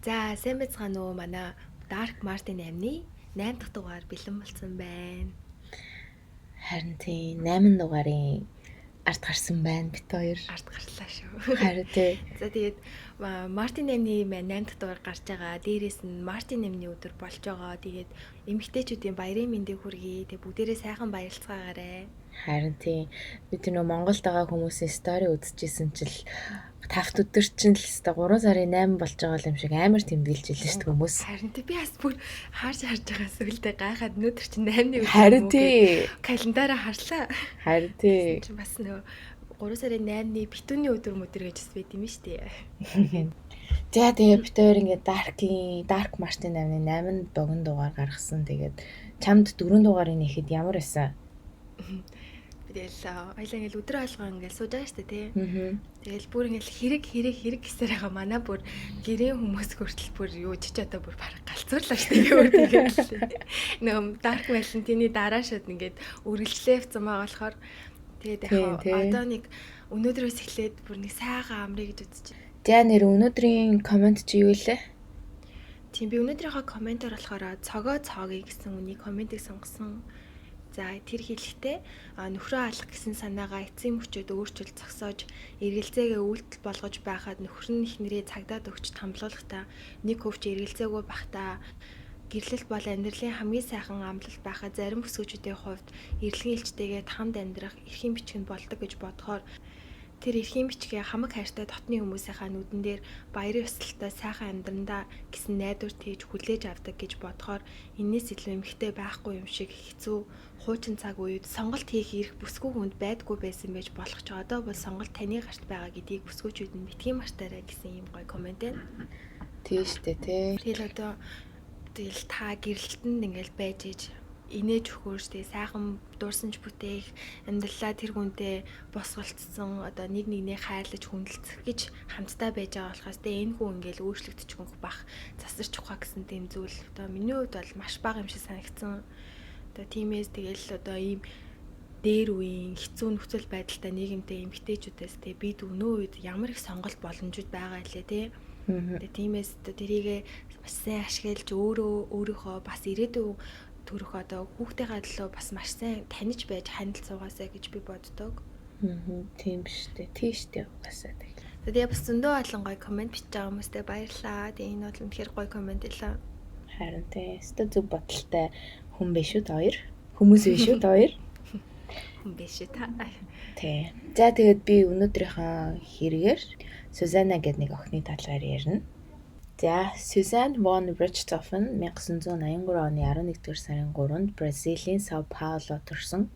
За сайн байцгаана уу манай Dark Martin 8-ны 8 дахь дугаар бэлэн болсон байна. Харин тийм 8 дугаарын ард гарсан байна бит хоёр. Ард гарлаа шүү. Харин тий. За тэгээд Martin 8-ны 8 дахь дугаар гарч байгаа. Дээрээс нь Martin 8-ны өдөр болж байгаа. Тэгээд эмэгтэйчүүдийн баярын мэндийг хүргэе. Тэгээд бүгдээрээ сайхан баярлцгаагаарай. Харин тийм бид нөө Монголд байгаа хүмүүсийн стори үзчихсэн чил тавт өдөр чинь л өстой 3 сарын 8 болж байгаа юм шиг амар тэмдэглэж илээ шүү дээ хүмүүс. Харин тийм би бас бүр харж байгаа сүлдээ гайхаад өнөөдөр чинь 8-ны өдөр Харин тий. календараа харлаа. Харин тий. Чи бас нөө 3 сарын 8-ны битүүний өдөр гэж бас байд юм шүү дээ. За тэгээ бит хоёр ингээд Dark Martin 8-ны 8 богино дугаар гаргасан. Тэгээд чамд 4 дугаарыг нэхэд ямар байсан? Тэгэл аялаа ингээл өдрөө алгаа ингээл сууж байгаа шүү дээ тий. Аа. Тэгэл бүр ингээл хэрэг гэсээр байгаа манай бүр гэрээ хүмүүс хүртэл бүр юу ч одоо бүр бараг галзуурлаа шүү дээ өөр тэгээд. Нөө Dark Valentine-ний дараа шууд ингээд үргэлжлэвцэн байгаа болохоор тэгээд яг одоо нэг өнөөдрөөс эхлээд бүр нэг сайхан амрыг гэж үзэж. За нэр өнөөдрийн комент чи юу илээ? Тийм би өнөөдрийнхөө комментоор болохоор цогоо цоогийн гэсэн үний комментиг сонгосон. За тэр хэлэхдээ нөхрөө алах гэсэн санаагаа эцсийн мөчөд өөрчилж зогсоож эргэлзээгээ үйлдэл болгож байхад нөхөр нь эхнэрээ цагдаад өгч тамлуулахдаа нэг хөвч эргэлзээгүй бахта гэрлэлт бол амьдралын хамгийн сайхан амлалт байхад зарим бүсгүүчүүдийн хувьд эрэлгийн элчтэйгээ хамт амьдрах эрхийн бичиг нь болдог гэж бодохоор тэр эрхийн бичгээ хамаг хайртай дотны хүмүүсийнхаа нүдэн дээр баярын өсөлтөй сайхан амьдрандаа гэсэн найдвар тээж хүлээж авдаг гэж бодохоор энэс илүү эмхтэй байхгүй юм шиг хэцүү хуучин цаг үед сонголт хийх эрх бүсгүй хүнд байдгүй байсан байж болох ч одоо бол сонголт таны гарт байгаа гэдгийг бүсгүүчүүд нь битгий мартаарай гэсэн юм гоё коммент байна. Тийм штэ тий. Тэгэл одоо тэгэл та гэрэлтэнд ингээл байж иж инээж өгөхөөр тэгээ сайхан дуурсанч бүтээх амьдралаа тэр хүнтэй босголцсон одоо нэг нэгнээ хайрлаж хүндэлцэх гэж хамтдаа байж байгаа болохоос тэгээ энэ хүн ингээл өөрчлөгдөж бах засарч ухаа гэсэн тийм зүйл одоо миний хувьд бол маш бага юм шиг санагдсан. Одоо тиймээс тэгэл одоо ийм дээр үеийн хэцүү нөхцөл байдалтай нийгэмтэй эмэгтэйчүүдээс тэгээ бид өнөө үед ямар их сонголт боломжууд байгаа илээ тий. Тэгээ тиймээс одоо тэрийгээ бас сайн ашиглаж өөрийнхөө бас ирээдүйн төрөх одоо хүүхдийнхээ төлөө бас маш сайн таньж байж хандл суугаасаа гэж би боддог. Тийм штэ. Тийм штэ угаасаа тэг. Тэгээ бас зөндөө олон гоё коммент бичиж байгаа хүмүүстээ баярлалаа. Тэгээ энэ бол үнэхээр гоё коммент илаа. Харин тий. Өстө зүг бодолтой хүн биш үү хоёр? Хүмүүс биш үү хоёр? Хүн биш үү та. Тий. За тэгээд би өнөөдрийнхөө хэрэгээр Сюзанна гэдэг нэг охины талаар ярина. За, Suzanne von Richthofen 1983 оны 11-р сарын 3-нд Бразилийн Сао Пауло төрсөн.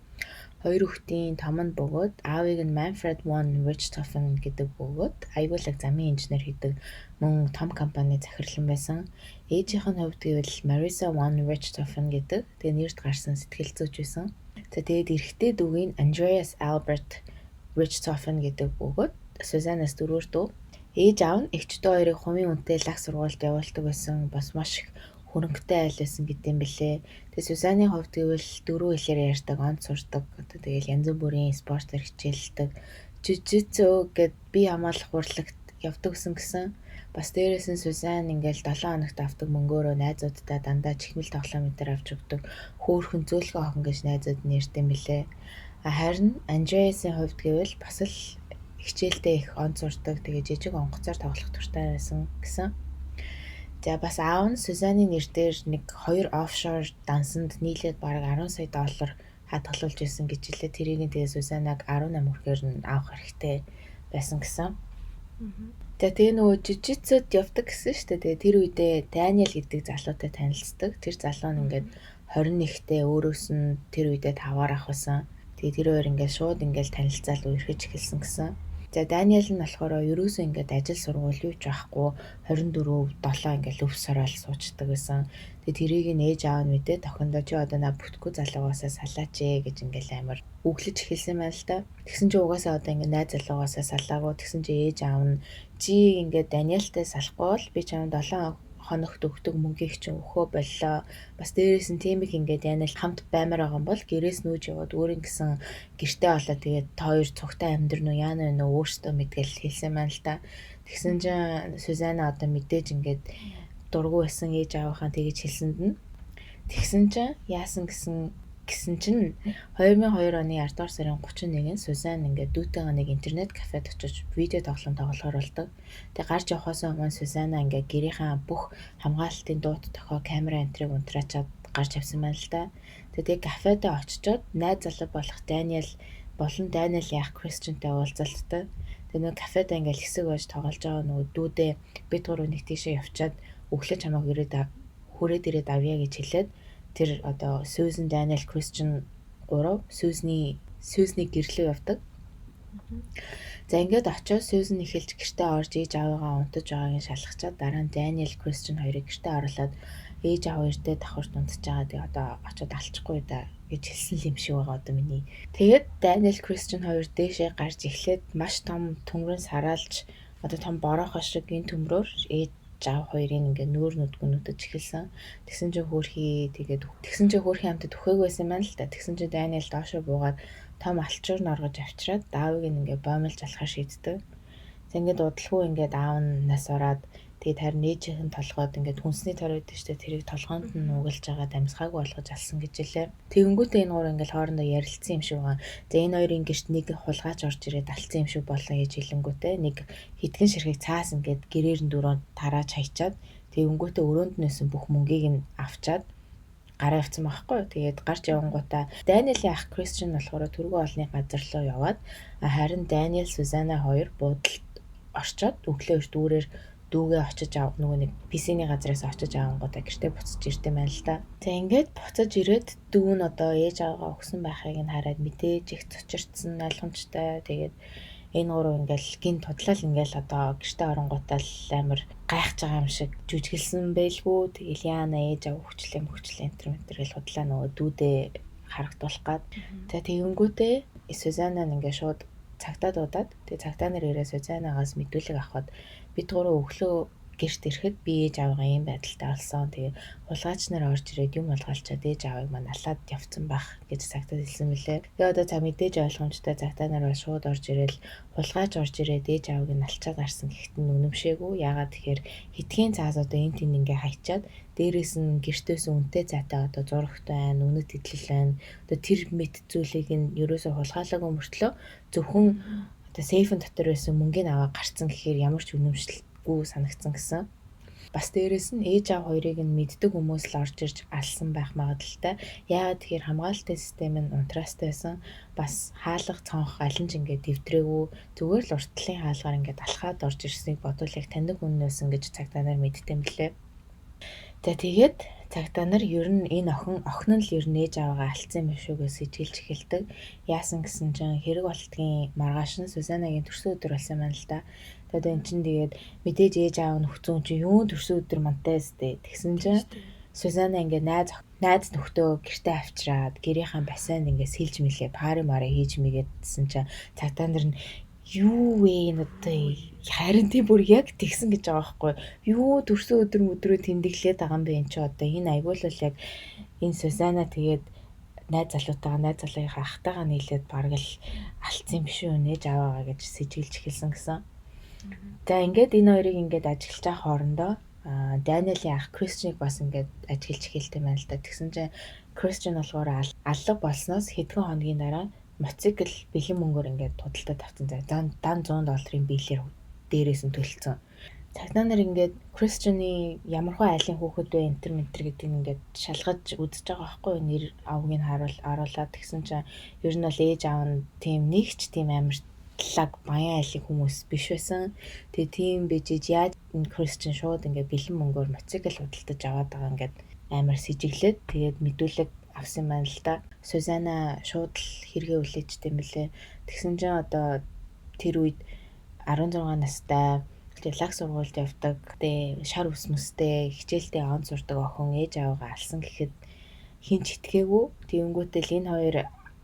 Хоёр хүүхдийн том нь бөгөөд аавыг нь Manfred von Richthofen гэдэг бөгөөд аюулгүй замын инженер хийдэг мөн том компани захирлан байсан. Ээжийнх нь хувьд гэвэл Marisa von Richthofen гэдэг тэгээ нэрд гарсан сэтгэл зүйч байсан. За тэгээд эрэгтэй дүүгийн Andreas Albert Richthofen гэдэг бөгөөд Suzanne-аас 4-р дүү. Ээж аав нь эгчдээ хоёрыг хувийн үнэтэй лаг сургуульд явуулдаг байсан. Бас маш их хөрөнгөтэй айл байсан гэдэм билээ. Тэгээ Сюзанны хувьд гэвэл 4 хэлээр ярьдаг, онц сурдаг. Одоо тэгэл янз бүрийн спортоор хичээлдэг. Жижитсу гэд бие хамгаалах урлагт явдаг гэсэн. Бас дээрээс нь Сюзан ингээл 7 хоногт авдаг мөнгөөрөө найзуудтай дандаа чихмэл тоглоом өдр авч өгдөг. Хөөхөн зөөлхөн охин гэж найзууд нэрдэм билээ. Харин Андреасын хувьд гэвэл бас л хичээлдээ их онц сурдаг. Тэгээ жижиг онгоцоор тоглох туртай байсан гэсэн. За бас аав нь Сюзанны нэр дээр нэг 2 офшор дансанд нийлээд бараг 10 сая доллар хадгалуулж исэн гэж хэлээ. Тэрийг нь тэгээ Сюзаннаг 18 хүрэхээр нь авах хэрэгтэй байсан гэсэн. За тэгээ нөгөө жижигцэд явдаг гэсэн шүү дээ. Тэгээ тэр үедээ Даниэл гэдэг залуутай танилцдаг. Тэр залуу нь ингээд 21-тэй өөрөөс нь тэр үедээ 5-аар ах байсан. Тэгээ тэр хоёр ингээд шууд ингээд танилцаал үерхэж эхэлсэн гэсэн. За Даниэл нь болохоор ерөөсөө ингээд ажил сургууль юу ч байхгүй 24/7 ингээд өвс сороол суучдаг байсан. Тэгээ тэрийг нь ээж аав нь мэдээ тохиндоо чи одоо на бүтггүй залуугаасаа салаач гэж ингээд амар үглэж эхэлсэн байна л да. Тэгсэн чи угаасаа одоо ингээд найз залуугаасаа салаагүй. Тэгсэн чи ээж аав нь чи ингээд Даниэлтэй салахгүй бол би чамд 7 хоногт өгдөг мөнгийг чинь өгөхөө боллоо. Бас дээрээс нь тийм их ингээд Даниэл хамт баймаар байгаа юм бол гэрээс нүүж яваад өөрийн гэсэн гэртээ олоод тэгээд та хоёр цогтой амьдрын уу яана вэ нөө өөртөө мэдгээл хэлсэн маань л та. Тэгсэн чинь Сюзанна одоо мэдээж ингээд дургу байсан ээж аавынхаа тэгэж хэлсэнд нь тэгсэн чинь яасан гэсэн чинь 2002 оны 10 дугаар сарын 31-нд Сюзан ингээд дүүтэйгээ нэг интернет кафед очиж видео тоглохоор болдог. Тэгээ гарч явахаас өмнө Сюзана ингээд гэрийнхаа бүх хамгаалалтын дууд тохио камера энтриг унтраачаад гарч явсан байна л да. Тэгээ кафедээ очичоод найз залуу болох Даниэл болон Даниэл яах Кристиантай уулзалттай. Тэгээ нөгөө кафедээ ингээд хэсэг байж тоглож байгаа нөгөө дүүдээ бид гурав нэг тийшээ явчаад өглөө чамайг хүрээд ирээд авъя гэж хэлээд тэр одоо Сьюзен, Даниэл, Кристиан 3 Сьюзний гэрлөө явдаг. За ингээд очиод Сьюзен эхэлж гэртээ орж ээж аавыгаа унтаж байгааг шалгачаад дараа нь Даниэл, Кристиан хоёрыг гэртээ оруулаад ээж аав хоёртой давхарт унтаж байгаа. Тэгээ одоо очиод алчихгүй да гэж хэлсэн юм шиг байгаа одоо миний. Тэгээд Даниэл, Кристиан хоёр дээшээ гарч эхлээд маш том төмрөн сараалж одоо том бороохоо шиг энэ төмрөөр ээж аав хоёрын ингээ нүүр нүдгүнүүдэж эхэлсэн. Тэгсэн чинь хөөрхий хамтад үхээг байсан юм байна л да. Тэгсэн чинь Даниэл доошоо буугаад том алчуур норгож авчираад даавыг ингээ боомлж алахаар шийддэг. За ингээд удалгүй ингээд аав нь нас ороод тэгээд харин ээжийнх нь толгойд ингээд хүнсний тор өгдөө штэ тэрийг толгоонд нь угалж байгаа дамсгаагүй болгож алсан гэж хэлээ. Тэгэнгүүтээ энэ гур ингээд хоорондоо ярилцсан юм шиг байгаа. За энэ хоёрын гэрт нэг хулгайч орж ирээд алдсан юм шиг боллоо гэж хэлэнгүүтээ нэг хитгэн ширхэг цаас ингээд гэрээр нь дөрөв тарааж хайчаад тэгэнгүүтээ өрөөнд нэсэн бүх мөнгийг нь авчаад гараа явцсан байхгүй. Тэгээд гарч явангуудаа Даниэлийн ах Кристиан болохоор түргэн олны газар руу яваад харин Даниэл, Сюзана хоёр буудалд орчоод өглөө эрт дүүгээ очиж нөгөө нэг PC-ний газраас очиж авангуудаа гэртээ буцаж ирдэ байна л да. За ингээд буцаж ирээд дүү нь одоо ээж аваагаа өгсөн байхыг нь хараад мэдээж их цочирдсан ойлгомжтой. Тэгээд энэ гурав ингээл гин тудлал ингээл одоо гэртээ оронгуудаа л амар гайхаж байгаа юм шиг жүжиглсэн байлгүй. Тэгэл яана ээж аваа хүчлээ энтер гэл худлаа нөгөө дүүдээ харагдуулах гад. За тэгэнгүүтээ Сюзана ингээ шууд цагтаа дуудаад тэгээ цагтаа нар ирээ Сюзанагаас мэдүүлэг авахад бид гурав өглөө гэрт ирэхэд би ээж аваагаа ийм байдалтай болсон. Тэгээ хулгайч нар орж ирээд юм олгаалчаад ээж авааг маань алаад явцсан байх гэж цагтаа хэлсэн мөлий. Тэгээ одоо за мэдээж ойлгомжтой цагтаа нар бол шууд орж ирээл хулгайч орж ирээд ээж авааг нь алчаад гарсан гэхэд нь үнэмшээгүй. Яагаад тэгэхээр хитгэн цаас одоо энэ тийм ингээ хайчаад дээрээс нь гэртээс үнэтэй цайтай одоо зурагтай байна, үнэт идэл байна. Одоо тэр мэд зүйлийг нь ерөөсө хулгайлаагүй мөртлөө зөвхөн одоо сейфэн дотор байсан мөнгөний аваа гарцсан гэхээр ямар ч үнэмшилгүй санагдсан гэсэн. Бас дээрээс нь ээж аав хоёрыг нь мэддэг хүмүүс л орж ирж алсан байх магадaltaй. Яагаад тэгэхээр хамгаалалтын систем нь унтраастай байсан. Бас хаалга цонх алин ч ингээд дэвтрээгүй зүгээр л уртлын хаалгаар ингээд алхаад орж ирснийг бодвол яг таньдаг хүн байсан гэж цагтаа нар мэддэм блэ. За тэгээд цагтаа нар ер нь энэ охин нь л ер нь ээж аваагаа алдсан юм шүүгээс хичээлж эхэлдэг. Яасан гэсэн чинь хэрэг болтгийн маргааш нь Сюзанагийн төрсөн өдөр болсон байна л да. Тэгээд эн чинь тэгээд мэдээж ээж аав нь хүцүүн чи юу төрсөн өдөр мантай сте. Тэгсэн чинь Сюзана ингээд найз нөхдөө гэртээ авчираад гэрийнхаа бассейнд ингээд сэлж мэлээ пари мари хийж мэгээдсэн чинь цагтаа нар нь юу вэ надаа харин тийм бүр яг тэгсэн гэж байгаа байхгүй юу төрсөн өдрөө тэмдэглээд байгаа юм бэ энэ ч одоо энэ аягуул бол яг энэ Сюзана тэгээд найз залууынхаа ахтайгаа нийлээд бараг л алдсан биш үү нээж аваагаа гэж сэжиглж эхэлсэн гэсэн. За ингээд энэ хоёрыг ингээд ажиглаж байгаа хоорондоо Даниэлийн ах Кристианыг бас ингээд ажиглаж эхэлдэг юм байна л да. Тэгсэн чинь Кристиан болохоор алга болсноос хэдхэн хоногийн дараа мотоцикл бэлэн мөнгөөр ингээд худалдаад авсан. За дан $100 биелэр дээрээс нь төлөлцсөн. Цагтаа нар ингээд Кристианы ямархуу айлын хүүхэд вэ энтер гэдгийг ингээд шалгаж үзэж байгаа байхгүй нэр авгийг харуулаад тэгсэн чинь ер нь бол ээж аав нь тийм нэгч тийм амар лаг баян айлын хүмүүс биш байсан. Тэгээ тийм бижиж яаж энэ Кристиан шууд ингээд бэлэн мөнгөөр мотоцикл худалдаж аваад байгаа ингээд амар сэжиглээд тэгээд мэдүүлэг авсан юм байна л да. Сюзана шууд л хэрэгээ үлээжтэй юм билээ. Тэгсэн чинь одоо тэр үед 16 настай лаг сургуульд явдаг. Тэгээ шар ус мөстэй хичээлдээ он сурдаг охин ээж аваагаа алсан гэхэд хин ч итгээгүй. Тэгэнгүүтэл энэ хоёр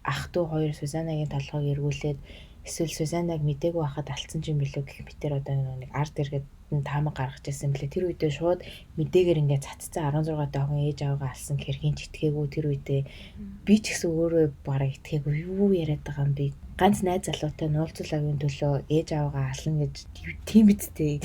ах トゥ хоёр Сюзанагийн толгойг эргүүлээд эсвэл Сюзанаг мдээгүй байхад алдсан юм билүү гэх мэтэр одоо нэг ард иргэд таамаг гаргаж ирсэн блэ. Тэр үедээ шууд мэдээгээр ингээд цаццсан 16 дэх охин ээж аваагаа алсан гэхээр хин ч итгээгүй. Тэр үедээ би ч гэсэн өөрөө бараг итгээгүй юу яриад байгаа юм бэ. Ганц найз залуутай нуулзуулагын төлөө ээж аваагаа ална гэж тийм бидтэй.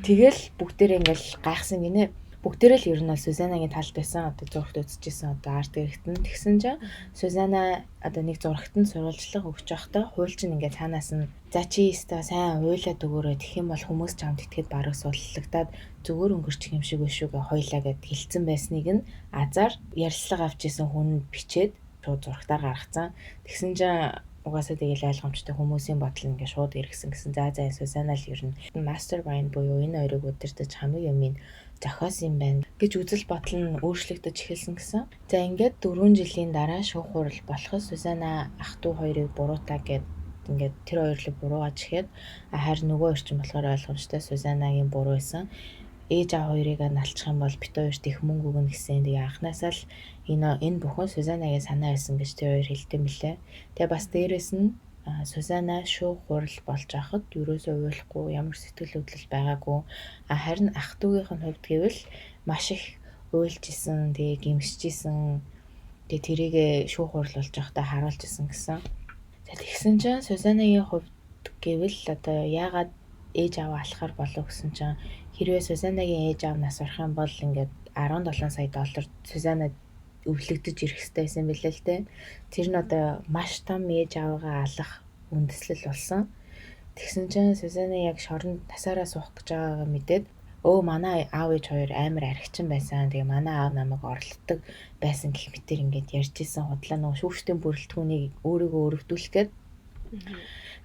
Тэгэл бүгдээр ингээл гайхсан гинэ. Бүгдээрээ л ер нь Сюзанагийн талд байсан. Одоо зурагт үзчихсэн одоо арт директэн. Тэгсэн чинь Сюзана одоо нэг зурагт нь сурвалжлага өгч байхдаа хуульч нь ингээд цаанаас нь за чи өстой сайн уйлаад өгөөрэй. Тэгэх юм бол хүмүүс чамд итгэхэд бараг суллагдаад зүгээр өнгөрчих юм шиг биш үгээ хоёлаа гэд хэлсэн байсныг нь азар ярилцлага авч исэн хүн бичээд шууд зурагтаар гаргацсан. Тэгсэн чинь угаасаа тэгэл ойлгомжтой хүмүүсийн бодол ингээд шууд иргсэн гэсэн. За Сюзана л ер нь mastermind буюу энэ хоёрыг удирдах хамаг юмыг зохиосон юм байна гэж үзэл бодол нь өөрчлөгдөж эхэлсэн гэсэн. За ингээд 4 жилийн дараа шүүх хурал болоход Сюзана ах トゥ хоёрыг буруутаа гэд ингээд тэр хоёрлог буруугаж ихэд харин нөгөө орчин болохоор ойлгомжтой Сюзанагийн буруу байсан. Ээж аав хоёрыг налчих юм бол бит хоёрт их мөнгө өгнө гэсэн. Тэгээ анхнаасаа л энэ бүхэн Сюзанагийн санаа байсан гэж тэр хоёр хэлдэг мөлий. Тэгээ бас дээрэс нь Сюзана шүүх хурал болж байхад ерөөсөө уйлахгүй ямар сэтгэл хөдлөл байгаагүй. Харин ах トゥ гийнхэн хувьд гэвэл маш их уйлж исэн, тэгээ гимсэж исэн. Тэгээ тэрийгэ шүүх хурал болж байхдаа харуулж исэн гэсэн. За тэгсэн чинь Сюзанагийн хувьд гэвэл одоо яагаад ээж аваа алахаар болов гэсэн чинь хэрвээ Сюзанагийн ээж аав нас орох юм бол ингээд 17 сая доллар Сюзанад өвлөгдөж ирэх хэрэгтэй байсан билээ л дээ. Тэр нь одоо маш том ээж аваагаа алах үндэслэл болсон. Тэгсэн чинь Сюзана яг шоронд тасаараа суух гэж байгаагаа мэдээд манай аав ээж хоёр амар архичин байсан. Тэгээ манай аав намайг орлогдог байсан гэх мэтэр ингээд ярьж исэн худлаа нөгөө шүүгчдийн бүрэлдэхүүнийг өөрийгөө өргөдүүлэх гээд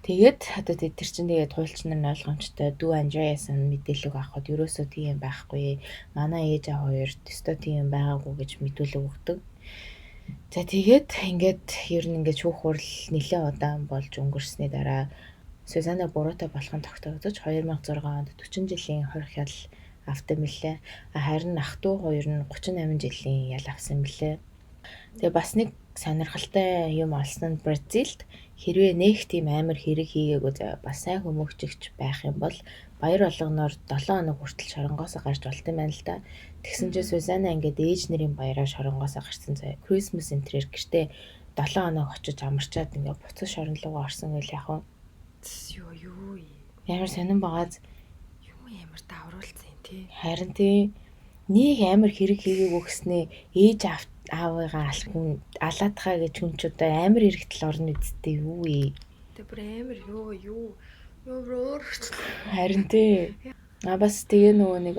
тэгээд одоо тэр чинь тэгээд хуульч нар нь ойлгомжтой дүү Андреас нь мэдээлэл авахд ерөөсөө тийм байхгүй. Манай ээж аав хоёрт өстой тийм байгаагүй гэж мэдүүлэг өгдөг. За тэгээд ингээд ер нь ингээд шүүх хурал нэлээд удаан болж өнгөрсний дараа Сюзана буруутай болох нь тогтогдож 2006 онд 40 жилийн хорих ял авсан мөлий. Харин ах トゥ хоёр нь 38 жилийн ял авсан мөлий. Тэгээ бас нэг сонирхолтой юм олсон нь Бразилд хэрвээ нэг тийм амар хэрэг хийгээгүй бас сайн хүмүүжигч байх юм бол баяр болгоноор 7 хоног хүртэл шоронгоосоо гарч болт юм байна л да. Тэгсэн чинь Сюзана ингээд ээж нарын баяраар шоронгоосоо гарсан заяа. Christmas энтрээр гэртээ 7 хоног очиж амарчаад ингээд буцаж шорон руугаа орсон гэл яг нь. Юу Ямар сонирн багаз юм ямар давруулсан тий. харин тийм нэг амар хэрэг хийгээгүй гэснээ ээж аавыгаа алаад хаа гэж хүн ч одоо амар хэрэгтэл орно үсттэй юу ээ. Тэ бүр амар юу Харин тийм бас тэгээ нөгөө нэг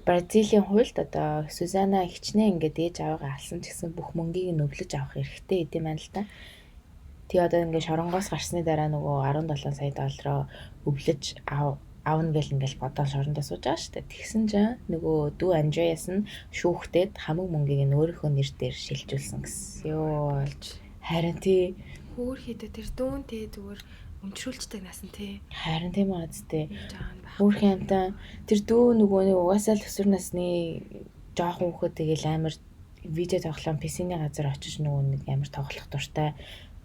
Бразилийн хуульд одоо Сюзана хичнээн ингээд ээж аваагаа алсан ч гэсэн бүх мөнгийг нь өвлөж авах хэрэгтэй гэдэм байна л да. Тэгээ одоо ингээд шоронгоос гарсны дараа нөгөө 17 сая доллароо өвлөж аавна гэл ингээл бодоод шорондоо сууж байгаа шүү дээ. Тэгсэн чинь нөгөө дүү Андреас нь шүүхтэд хамаг мөнгийг нь өөрийнхөө нэр дээр шилжүүлсэн гэсэн. Йоо. Харин тий хөөр хийдэ тэр дүүн тий зүгээр өмчрүүлждэг насан тий. Харин тийм аа зүтэй. Жаан байх. Өөрхийн амтаа тэр дүү нөгөө нэг угаасаа л өсвөр насны жоохон хүүхэд тэгэл амар видео тоглоом PC-ний газар очиж нөгөө нэг амар тоглох дуртай.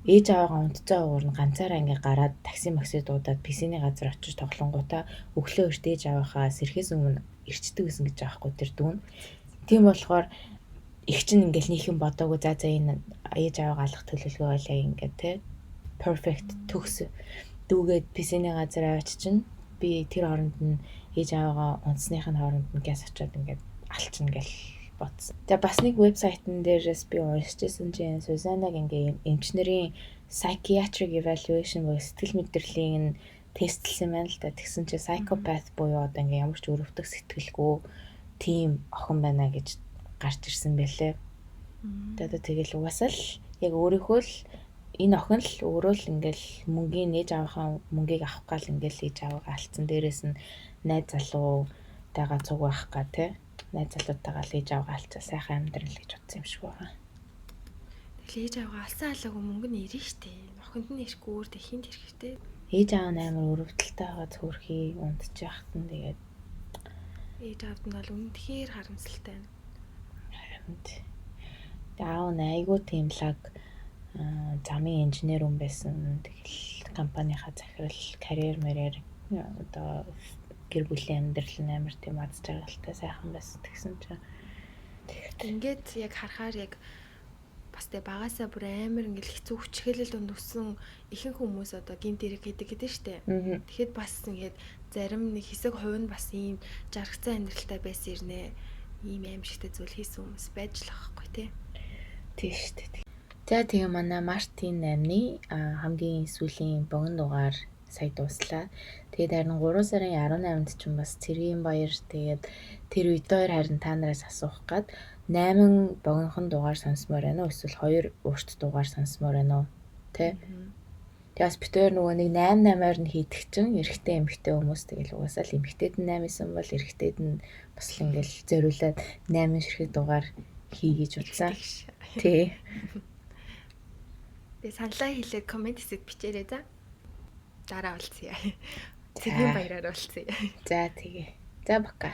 Ээж аваагаа унтцаа уурна ганцаараа ингээ гараад такси макси дуудаад PC-ний газар очиж тоглонгуудаа өглөө өрт ээж аваахаа сэрхээс өмнө ирчдэг гэсэн гэж байгаа хгүй тэр дүүн. Тийм болохоор их чинь ингээл нийхэн бодоогүй за энэ ээж аваагаа алах төлөвлөгөө байлаа ингээд те perfect төгс дүүгээд PC-ний газар аваач чинь би тэр хооронд нь ээж аваагаа унтсныхын хооронд нь гяс очоод ингээд алчна гэл бодсон. За бас нэг вебсайтн дээрээс би уншижсэн чинь Сюзанаг ингээ эмчнэрийн psychiatric evaluation буюу сэтгэл мэдрэлийн тестлсэн байна л да. Тэгсэн чинь psychopath буюу одоо ингээ ямар ч өрөвдөх сэтгэлгүй тийм охин байна гэж гарч ирсэн байлээ. Одоо тэгэл угаасаа л яг өөрийнхөө л энэ охин л өөрөө л ингээл мөнгөний ээж авахаа мөнгийг авах гал ингээл ээж аваагаа алдсан. Дээрээс нь найз залуутайгаа цуг байх га тий. Найз залуутайгаа л ээж аваагаа алдсан сайхан амьдрал гэж утсан юм шиг байна. Тэгэл ээж аваагаа алсан алаагүй мөнгө нь ирнэ штэ. Охинд нь ирэхгүй өөр тэхинд хэрэгтэй. Ээж аав нь амар өрөвдөлтэй байгаа цөөрхий унтж яхад нь тэгээд ээж аавд нь бол үнэхээр харамсалтай байна. харин аав нь айгүй тийм лаг замын инженер хүн байсан. Тэгэл компанийнхаа захирал карьер мэрээр одоо гэр бүлийн амьдрал нь амар тийм аз жаргалтай сайхан байсан. Тэгсэн чинь Ингээд яг харахаар яг бас тэ багасаа бүр амар ингээл хэцүү хүчрхийлэл донд өссөн ихэнх хүмүүс одоо гинт хэрэг хийдэг гэдэг штэ. Тэгэхэд бас ингээд зарим нэг хэсэг хувь нь бас ийм жаргацсан амьдралтай байсан ирнэ. Ийм аимшигтай зүйл хийсэн хүмүүс байж л байхгүй тий. Тийм шүү дээ. За тэгээ манай Мартин 8-ны хамгийн сүүлийн богино дугаар сая дуслаа. Тэгээд харин 3 сарын 18-нд ч бас цэргийн баяр тэгээд тэр үед хоёр харин та нараас асуух гад 8 богинохон дугаар сонсомоор байна уу? Эсвэл 2 урт дугаар сонсомоор байна уу? Тэ? Тэгээс битээр нөгөө нэг 8-8-аар нь хийдэг чинь эрэгтэй эмэгтэй хүмүүс тэгэл угаасаа л эмэгтэйд нь 8 исэн бол эрэгтэйд нь бас л ингээл зориулаад 8 ширхэг дугаар хий гэж утсан. Тий. Тэгээ саналаа хэлээд комент хэсэгт бичээрэй за. Дараа уулзъя. Цэгийн баяраар уулзъя. За тэгээ. За бака.